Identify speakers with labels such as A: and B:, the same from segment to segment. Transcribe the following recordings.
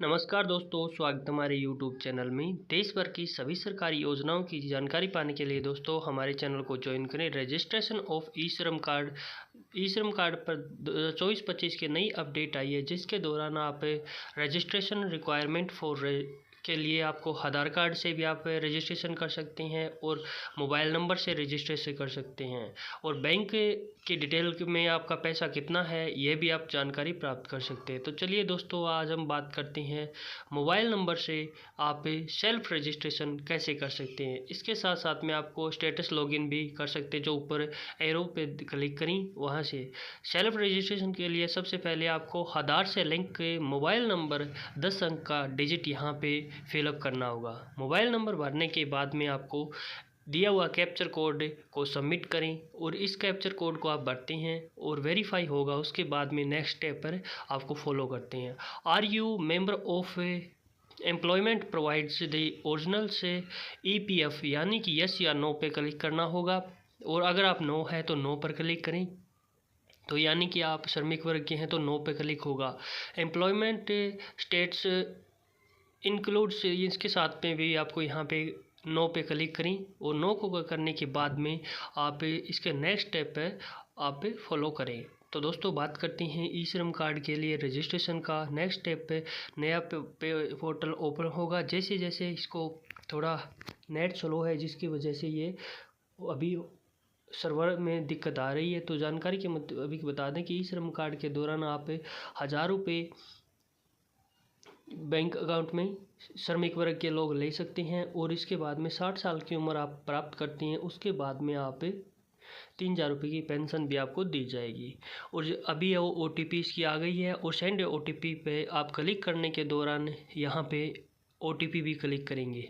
A: नमस्कार दोस्तों, स्वागत है हमारे यूट्यूब चैनल में। देश भर की सभी सरकारी योजनाओं की जानकारी पाने के लिए दोस्तों हमारे चैनल को ज्वाइन करें। Registration of E Shram card पर 24-25 की नई अपडेट आई है, जिसके दौरान आप रजिस्ट्रेशन रिक्वायरमेंट के लिए आपको आधार कार्ड से भी आप रजिस्ट्रेशन कर सकते हैं और मोबाइल नंबर से रजिस्ट्रेशन कर सकते हैं और बैंक की डिटेल में आपका पैसा कितना है ये भी आप जानकारी प्राप्त कर सकते हैं। तो चलिए दोस्तों, आज हम बात करते हैं मोबाइल नंबर से आप सेल्फ रजिस्ट्रेशन कैसे कर सकते हैं। इसके साथ साथ में आपको स्टेटस लॉगिन भी कर सकते हैं, जो ऊपर एरो पे क्लिक करें वहाँ से। सेल्फ रजिस्ट्रेशन के लिए सबसे पहले आपको आधार से लिंक मोबाइल नंबर 10 अंक का डिजिट यहाँ पे फिलअप करना होगा। मोबाइल नंबर भरने के बाद में आपको दिया हुआ कैप्चर कोड को सबमिट करें और इस कैप्चर कोड को आप भरते हैं और वेरीफाई होगा। उसके बाद में नेक्स्ट स्टेप पर आपको फॉलो करते हैं। Are you member of employment provides the original से EPF यानी कि यस या नो पे क्लिक करना होगा और अगर आप नो है तो नो पर क्लिक करें। तो यानी कि आप श्रमिक वर्ग के हैं तो नो पे क्लिक होगा। एम्प्लॉयमेंट स्टेट्स इंक्लूड्स इसके साथ में भी आपको यहाँ पे नो पे क्लिक करें और नो को करने के बाद में आप इसके नेक्स्ट स्टेप पे आप फॉलो करें। तो दोस्तों, बात करते हैं ई श्रम कार्ड के लिए रजिस्ट्रेशन का। नेक्स्ट स्टेप पे नया पोर्टल ओपन होगा। जैसे जैसे इसको थोड़ा नेट स्लो है, जिसकी वजह से ये अभी सर्वर में दिक्कत आ रही है। तो जानकारी के अभी बता दें कि ई श्रम कार्ड के दौरान आप 1000 रुपये बैंक अकाउंट में श्रमिक वर्ग के लोग ले सकते हैं और इसके बाद में 60 साल की उम्र आप प्राप्त करती हैं। उसके बाद में आप 3000 रुपये की पेंशन भी आपको दी जाएगी। और अभी वो OTP इसकी आ गई है और सेंड OTP पे आप क्लिक करने के दौरान यहाँ पे OTP भी क्लिक करेंगे।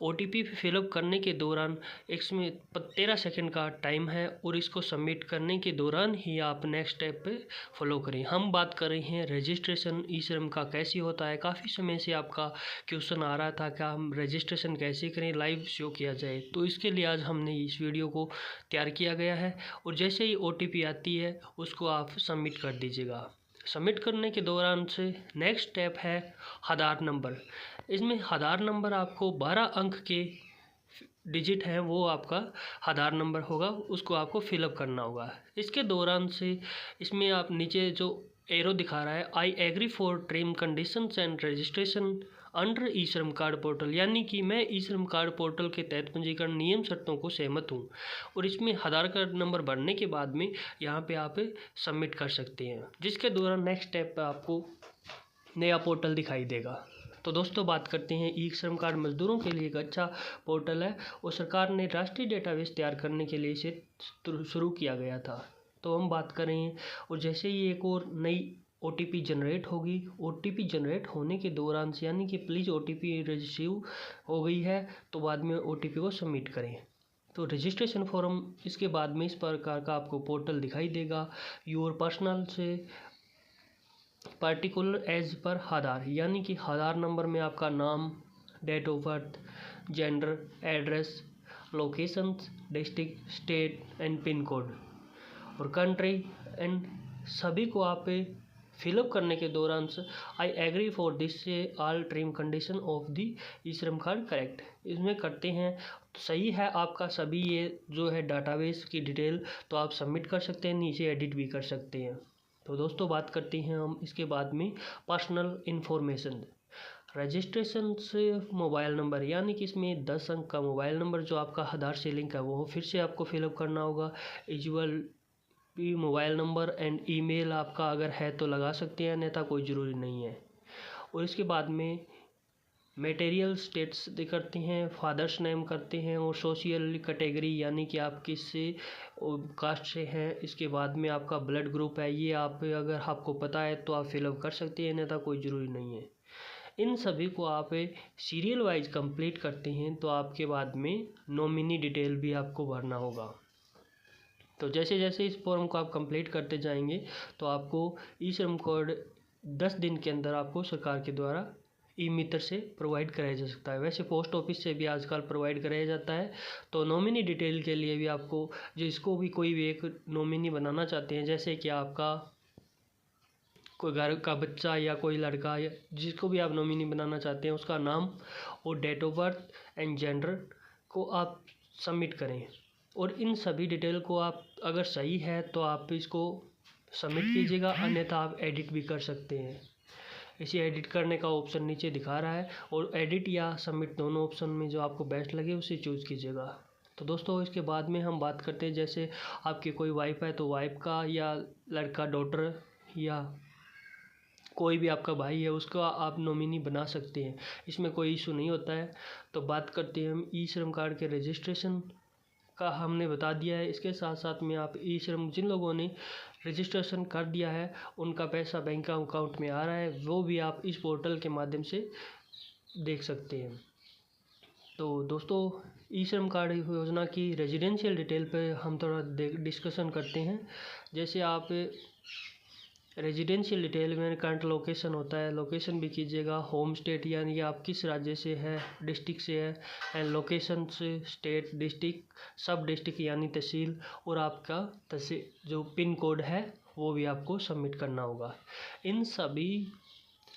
A: OTP फिलअप करने के दौरान इसमें 13 सेकंड का टाइम है और इसको सबमिट करने के दौरान ही आप नेक्स्ट स्टेप पे फॉलो करें। हम बात कर रहे हैं रजिस्ट्रेशन ई श्रम का कैसे होता है। काफ़ी समय से आपका क्वेश्चन आ रहा था कि हम रजिस्ट्रेशन कैसे करें, लाइव शो किया जाए। तो इसके लिए आज हमने इस वीडियो को तैयार किया गया है और जैसे ही OTP आती है उसको आप सबमिट कर दीजिएगा। सबमिट करने के दौरान से नेक्स्ट स्टेप है आधार नंबर। इसमें आधार नंबर आपको 12 अंक के डिजिट हैं, वो आपका आधार नंबर होगा, उसको आपको फिलअप करना होगा। इसके दौरान से इसमें आप नीचे जो एरो दिखा रहा है I agree for term conditions and registration under E Shram card portal, यानी कि मैं ई श्रम कार्ड पोर्टल के तहत पंजीकरण नियम शर्तों को सहमत हूँ। और इसमें आधार कार्ड नंबर भरने के बाद में यहाँ पे आप सबमिट कर सकते हैं, जिसके दौरान नेक्स्ट स्टेप पे आपको नया पोर्टल दिखाई देगा। तो दोस्तों, बात करते हैं ई श्रम कार्ड मजदूरों के लिए एक अच्छा पोर्टल है और सरकार ने राष्ट्रीय डेटाबेस तैयार करने के लिए इसे शुरू किया गया था। तो हम बात करें और जैसे ही एक और नई OTP जनरेट होगी, OTP जनरेट होने के दौरान से यानी कि प्लीज़ OTP रिसीव हो गई है तो बाद में OTP को सबमिट करें। तो रजिस्ट्रेशन फॉर्म इसके बाद में इस प्रकार का आपको पोर्टल दिखाई देगा। योर पर्सनल से पर्टिकुलर एज पर आधार, यानी कि आधार नंबर में आपका नाम, date of birth, gender, address, location, district, state and pin code और कंट्री एंड सभी को आप फिलअप करने के दौरान से I agree for this all term condition of the E Shram card correct इसमें करते हैं। तो सही है आपका सभी ये जो है डाटाबेस की डिटेल, तो आप सबमिट कर सकते हैं, नीचे एडिट भी कर सकते हैं। तो दोस्तों, बात करते हैं हम इसके बाद में पर्सनल इन्फॉर्मेशन। रजिस्ट्रेशन से मोबाइल नंबर, यानी कि इसमें 10 अंक का मोबाइल नंबर जो आपका आधार से लिंक है वो फिर से आपको फिलअप करना होगा। यूजुअल भी मोबाइल नंबर एंड ईमेल आपका अगर है तो लगा सकते हैं, अन्यथा कोई ज़रूरी नहीं है। और इसके बाद में मटेरियल स्टेट्स करते हैं, फादर्स नेम करते हैं और सोशल कैटेगरी, यानी कि आप किस कास्ट से हैं। इसके बाद में आपका ब्लड ग्रुप है, ये आप अगर आपको पता है तो आप फिलअप कर सकते हैं, अन्यथा कोई ज़रूरी नहीं है। इन सभी को आप सीरियल वाइज कंप्लीट करते हैं तो आपके बाद में नॉमिनी डिटेल भी आपको भरना होगा। तो जैसे जैसे इस फॉर्म को आप कंप्लीट करते जाएंगे तो आपको ई श्रम कार्ड 10 दिन के अंदर आपको सरकार के द्वारा ई-मित्र से प्रोवाइड कराया जा सकता है। वैसे पोस्ट ऑफिस से भी आजकल प्रोवाइड कराया जाता है। तो नॉमिनी डिटेल के लिए भी आपको, जो इसको भी कोई भी एक नॉमिनी बनाना चाहते हैं, जैसे कि आपका कोई घर का बच्चा या कोई लड़का या जिसको भी आप नॉमिनी बनाना चाहते हैं उसका नाम और date of birth and gender को आप सबमिट करें। और इन सभी डिटेल को आप अगर सही है तो आप इसको सबमिट कीजिएगा, अन्यथा आप एडिट भी कर सकते हैं। इसे एडिट करने का ऑप्शन नीचे दिखा रहा है और एडिट या सबमिट दोनों ऑप्शन में जो आपको बेस्ट लगे उसे चूज़ कीजिएगा। तो दोस्तों इसके बाद में हम बात करते हैं, जैसे आपकी कोई वाइफ है तो वाइफ का, या लड़का डॉटर, या कोई भी आपका भाई है उसका आप नॉमिनी बना सकते हैं, इसमें कोई इशू नहीं होता है। तो बात करते हैं हम ई श्रम कार्ड के रजिस्ट्रेशन का, हमने बता दिया है। इसके साथ साथ में आप ई श्रम जिन लोगों ने रजिस्ट्रेशन कर दिया है उनका पैसा बैंक अकाउंट में आ रहा है, वो भी आप इस पोर्टल के माध्यम से देख सकते हैं। तो दोस्तों ई श्रम कार्ड योजना की रेजिडेंशियल डिटेल पे हम थोड़ा डिस्कशन करते हैं। जैसे आप रेजिडेंशियल डिटेल में करंट लोकेशन होता है, लोकेशन भी कीजिएगा, होम स्टेट यानी आप किस राज्य से है, डिस्ट्रिक्ट से है, एंड लोकेशन से स्टेट, डिस्ट्रिक्ट, सब डिस्ट्रिक्ट यानी तहसील, और आपका तहसील जो पिन कोड है वो भी आपको सबमिट करना होगा। इन सभी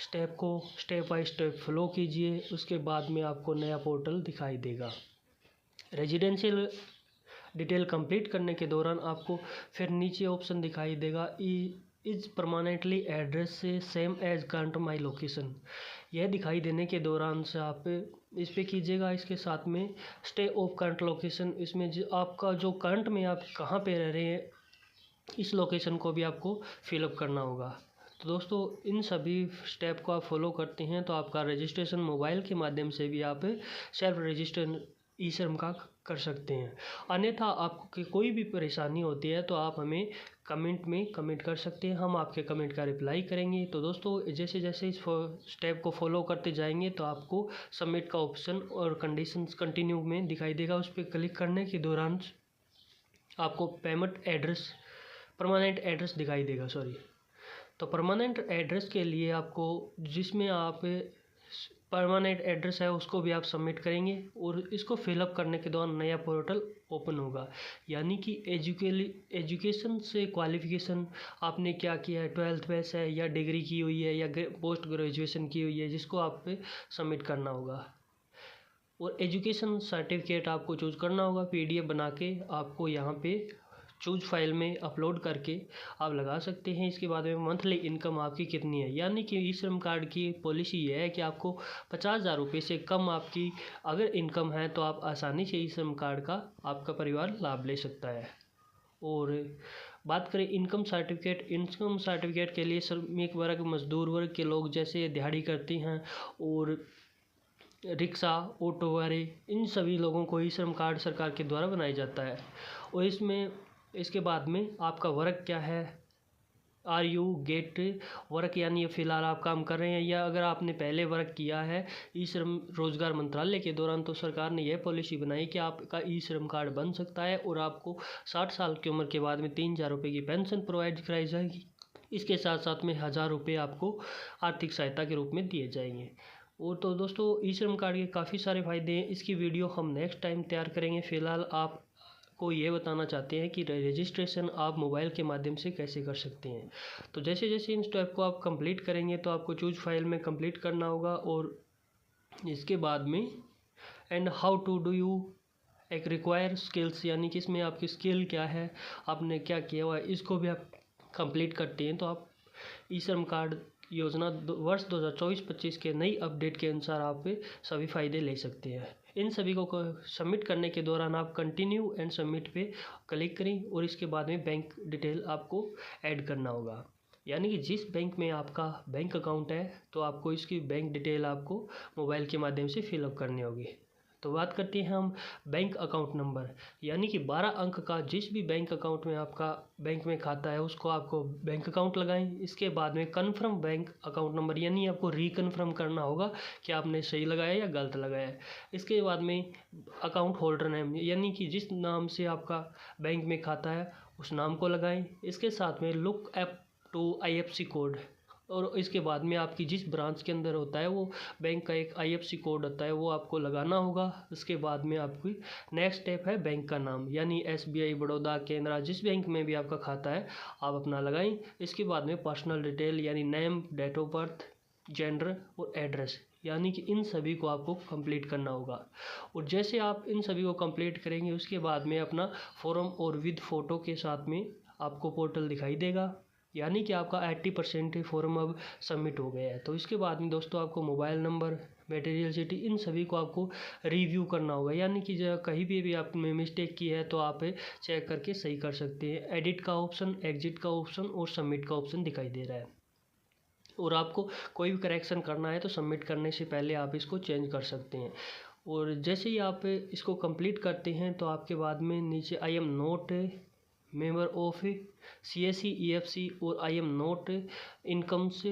A: स्टेप को स्टेप बाय स्टेप फॉलो कीजिए, उसके बाद में आपको नया पोर्टल दिखाई देगा। रेजिडेंशियल डिटेल कंप्लीट करने के दौरान आपको फिर नीचे ऑप्शन दिखाई देगा इज परमानेंटली एड्रेस से same as current my location. यह दिखाई देने के दौरान से आप इस पे कीजिएगा। इसके साथ में स्टे ऑफ करंट लोकेशन, इसमें जो आपका जो करंट में आप कहाँ पे रह रहे हैं इस लोकेशन को भी आपको फिलअप करना होगा। तो दोस्तों इन सभी स्टेप को आप फॉलो करते हैं तो आपका रजिस्ट्रेशन मोबाइल के माध्यम से भी आप सेल्फ रजिस्ट्रेशन ई श्रम का कर सकते हैं। अन्यथा आपको कोई भी परेशानी होती है तो आप हमें कमेंट में कमेंट कर सकते हैं, हम आपके कमेंट का रिप्लाई करेंगे। तो दोस्तों जैसे जैसे इस स्टेप को फॉलो करते जाएंगे तो आपको सबमिट का ऑप्शन और कंडीशंस कंटिन्यू में दिखाई देगा। उस पर क्लिक करने के दौरान आपको पेमेंट एड्रेस, परमानेंट एड्रेस दिखाई देगा, तो परमानेंट एड्रेस के लिए आपको जिसमें आप परमानेंट एड्रेस है उसको भी आप सबमिट करेंगे और इसको फिलअप करने के दौरान नया पोर्टल ओपन होगा। यानी कि एजुकेशन से क्वालिफिकेशन आपने क्या किया है, 12th पास है या डिग्री की हुई है या पोस्ट ग्रेजुएशन की हुई है, जिसको आप पे सबमिट करना होगा। और एजुकेशन सर्टिफिकेट आपको चूज़ करना होगा, PDF बना के आपको यहाँ पे चूज फाइल में अपलोड करके आप लगा सकते हैं। इसके बाद में मंथली इनकम आपकी कितनी है, यानी कि ई श्रम कार्ड की पॉलिसी ये है कि आपको 50,000 रुपये से कम आपकी अगर इनकम है तो आप आसानी से ई श्रम कार्ड का आपका परिवार लाभ ले सकता है। और बात करें इनकम सर्टिफिकेट के लिए श्रमिक वर्ग, मजदूर वर्ग के लोग जैसे दिहाड़ी करते हैं और रिक्शा, ऑटो वाले, इन सभी लोगों को ई श्रम कार्ड सरकार के द्वारा बनाया जाता है। और इसके बाद में आपका वर्क क्या है, आर यू गेट वर्क, यानी फ़िलहाल आप काम कर रहे हैं या अगर आपने पहले वर्क किया है ई श्रम रोजगार मंत्रालय के दौरान, तो सरकार ने यह पॉलिसी बनाई कि आपका ई श्रम कार्ड बन सकता है और आपको 60 साल की उम्र के बाद में 3,000 रुपये की पेंशन प्रोवाइड कराई जाएगी। इसके साथ साथ में 1,000 रुपये आपको आर्थिक सहायता के रूप में दिए जाएंगे। और तो दोस्तों ई श्रम कार्ड के काफ़ी सारे फ़ायदे हैं, इसकी वीडियो हम नेक्स्ट टाइम तैयार करेंगे। फ़िलहाल आप को ये बताना चाहते हैं कि रजिस्ट्रेशन आप मोबाइल के माध्यम से कैसे कर सकते हैं। तो जैसे जैसे इन स्टेप को आप कंप्लीट करेंगे तो आपको चूज फाइल में कंप्लीट करना होगा और इसके बाद में and how to do you एक रिक्वायर स्किल्स, यानी कि इसमें आपकी स्किल क्या है, आपने क्या किया हुआ है, इसको भी आप कंप्लीट करते हैं तो आप ई श्रम कार्ड योजना वर्ष 2024-25 के नई अपडेट के अनुसार आप सभी फ़ायदे ले सकते हैं। इन सभी को सबमिट करने के दौरान आप कंटिन्यू एंड सबमिट पे क्लिक करें और इसके बाद में बैंक डिटेल आपको ऐड करना होगा। यानी कि जिस बैंक में आपका बैंक अकाउंट है तो आपको इसकी बैंक डिटेल आपको मोबाइल के माध्यम से फिलअप करनी होगी। तो बात करते हैं हम बैंक अकाउंट नंबर, यानी कि 12 अंक का जिस भी बैंक अकाउंट में आपका बैंक में खाता है उसको आपको बैंक अकाउंट लगाएं। इसके बाद में कन्फर्म बैंक अकाउंट नंबर, यानी आपको रिकन्फर्म करना होगा कि आपने सही लगाया या गलत लगाया है। इसके बाद में अकाउंट होल्डर नेम, यानी कि जिस नाम से आपका बैंक में खाता है उस नाम को लगाएं। इसके साथ में look up to IFSC code, और इसके बाद में आपकी जिस ब्रांच के अंदर होता है वो बैंक का एक IFSC कोड होता है, वो आपको लगाना होगा। उसके बाद में आपकी नेक्स्ट स्टेप है बैंक का नाम, यानी SBI, बड़ौदा, केनरा, जिस बैंक में भी आपका खाता है आप अपना लगाएं। इसके बाद में पर्सनल डिटेल यानी name, date of birth, gender और एड्रेस, यानी कि इन सभी को आपको कंप्लीट करना होगा। और जैसे आप इन सभी को कंप्लीट करेंगे उसके बाद में अपना फॉर्म और विद फ़ोटो के साथ में आपको पोर्टल दिखाई देगा, यानी कि आपका 80% फॉर्म अब सबमिट हो गया है। तो इसके बाद में दोस्तों आपको मोबाइल नंबर, मटेरियल सिटी, इन सभी को आपको रिव्यू करना होगा, यानी कि जब कहीं भी आपने मिस्टेक की है तो आप चेक करके सही कर सकते हैं। एडिट का ऑप्शन, एग्जिट का ऑप्शन और सबमिट का ऑप्शन दिखाई दे रहा है। और आपको कोई भी करेक्शन करना है तो सबमिट करने से पहले आप इसको चेंज कर सकते हैं। और जैसे ही आप इसको कंप्लीट करते हैं तो आपके बाद में नीचे I am not member of CSE EFC और आई एम नॉट इनकम से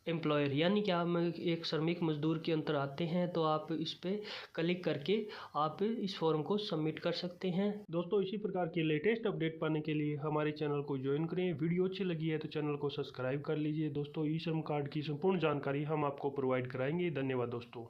A: एम्प्लॉयर, यानी कि आप एक श्रमिक मजदूर के अंतर आते हैं तो आप इस पर क्लिक करके आप इस फॉर्म को सबमिट कर सकते हैं। दोस्तों इसी प्रकार की लेटेस्ट अपडेट पाने के लिए हमारे चैनल को ज्वाइन करें। वीडियो अच्छी लगी है तो चैनल को सब्सक्राइब कर लीजिए। दोस्तों ई श्रम कार्ड की संपूर्ण जानकारी हम आपको प्रोवाइड कराएंगे। धन्यवाद दोस्तों।